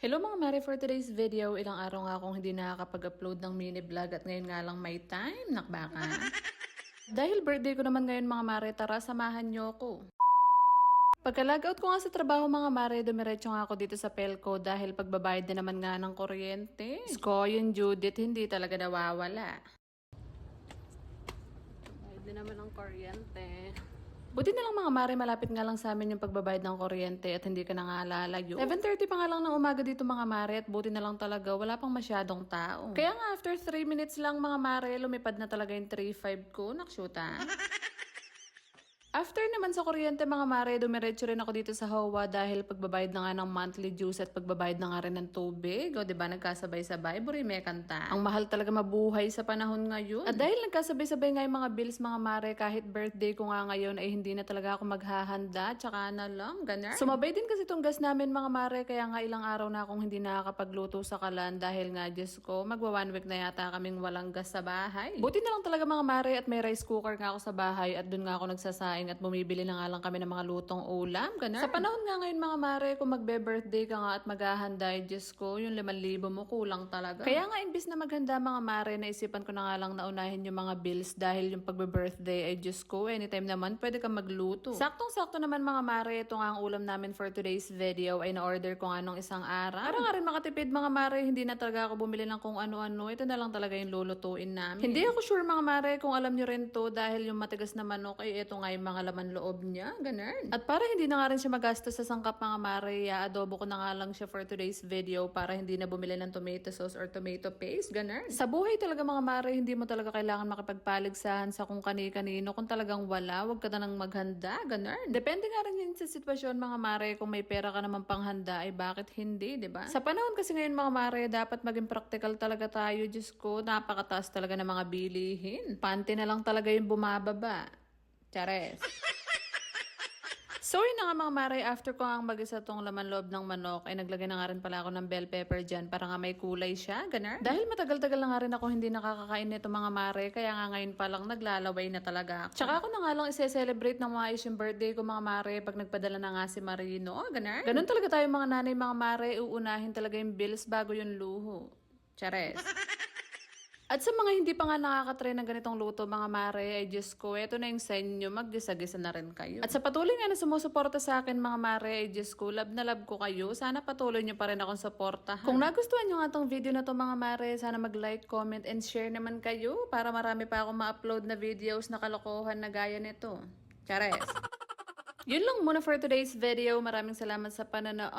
Hello mga mare, for today's video, ilang araw nga akong hindi nakakapag-upload ng mini vlog at ngayon nga lang may time, nakbaka. Dahil birthday ko naman ngayon mga mare, tara samahan niyo ako. Pagka-logout ko nga sa trabaho mga mare, dumiretso nga ako dito sa Pelco dahil pagbabayad na naman nga ng kuryente. Sko, yung Judith, hindi talaga nawawala. Bayad na naman ng kuryente. Buti na lang mga mare, malapit nga lang sa amin yung pagbabayad ng kuryente at hindi ka na nga lalayo. 7:30 pa nga lang ng umaga dito mga mare at buti na lang talaga wala pang masyadong tao. Kaya nga after 3 minutes lang mga mare, lumipad na talaga yung 3.5 ko. Nakshuta. After naman sa kuryente mga mare, dumiretso rin ako dito sa Hawa dahil pagbabayad na nga ng monthly dues at pagbabayad na nga rin ng tubig. O diba nagkasabay-sabay, burime kanta. Ang mahal talaga mabuhay sa panahon ngayon. At dahil nagkasabay-sabay nga yung mga bills mga mare, kahit birthday ko nga ngayon ay hindi na talaga ako maghahanda. Tsaka na lang, ganun. Sumabay din kasi itong gas namin mga mare, kaya nga ilang araw na akong hindi nakakapagluto sa kalan dahil nga Diyos ko, magwa 1 week na yata kaming walang gas sa bahay. Buti na lang talaga mga mare at may rice cooker nga ako sa bahay at dun nga ako nagsasaing at bumibili na nga lang kami ng mga lutong ulam, ganun. Sa panahon nga ngayon mga mare, kung magbe-birthday ka nga at maghahanda, Diyos ko, yung 5,000 mo kulang talaga. Kaya nga imbis na maghanda mga mare, naisipan ko na nga lang naunahin yung mga bills dahil yung pagbe-birthday ay Diyos ko, anytime naman pwede kang magluto. Saktong-sakto naman mga mare, ito nga ang ulam namin for today's video ay na-order ko nga nung isang araw. Para nga rin makatipid mga mare, hindi na talaga ako bumili ng kung ano-ano, ito na lang talaga yung lulutuin namin. Hindi ako sure mga mare kung alam nyo rin to dahil yung matigas na manok ay ito nga yung mga laman loob niya, ganun. At para hindi na nga rin siya magastos sa sangkap mga mare, adobo ko na nga lang siya for today's video para hindi na bumili ng tomato sauce or tomato paste, ganun. Sa buhay talaga mga mare, hindi mo talaga kailangan makipagpaligsahan sa kung kani-kanino. Kung talagang wala, wag ka na nang maghanda, ganun. Depende nga rin yun sa sitwasyon mga mare, kung may pera ka naman panghanda ay bakit hindi, di ba? Sa panahon kasi ngayon mga mare, dapat maging practical talaga tayo, Diyos ko, napakataas talaga ng mga bilihin. Panty na lang talaga yung bumababa. Chares. So yun na nga mga mare, after ko nga mag-isa tong laman loob ng manok, ay naglagay na nga rin pala ako ng bell pepper dyan para nga may kulay siya, ganun. Dahil matagal-tagal na nga rin ako hindi nakakakain nito mga mare, kaya nga ngayon pa lang naglalaway na talaga ako. Tsaka ako na nga lang isi-celebrate ng maayos yung birthday ko mga mare pag nagpadala na nga si Marino, ganun. Ganun talaga tayo mga nanay mga mare, uunahin talaga yung bills bago yung luho. Chares. At sa mga hindi pa nga nakakatry ng ganitong luto mga mare, ay Diyos ko, eto na yung sign nyo, maggisa-gisa na rin kayo. At sa patuloy nga na sumusuporta sa akin mga mare, ay Diyos ko, love na love ko kayo. Sana patuloy nyo pa rin akong suportahan. Kung nagustuhan nyo nga tong video na to mga mare, sana mag-like, comment, and share naman kayo para marami pa akong ma-upload na videos na kalokohan na gaya nito. Chares! Yun lang muna for today's video. Maraming salamat sa panonood!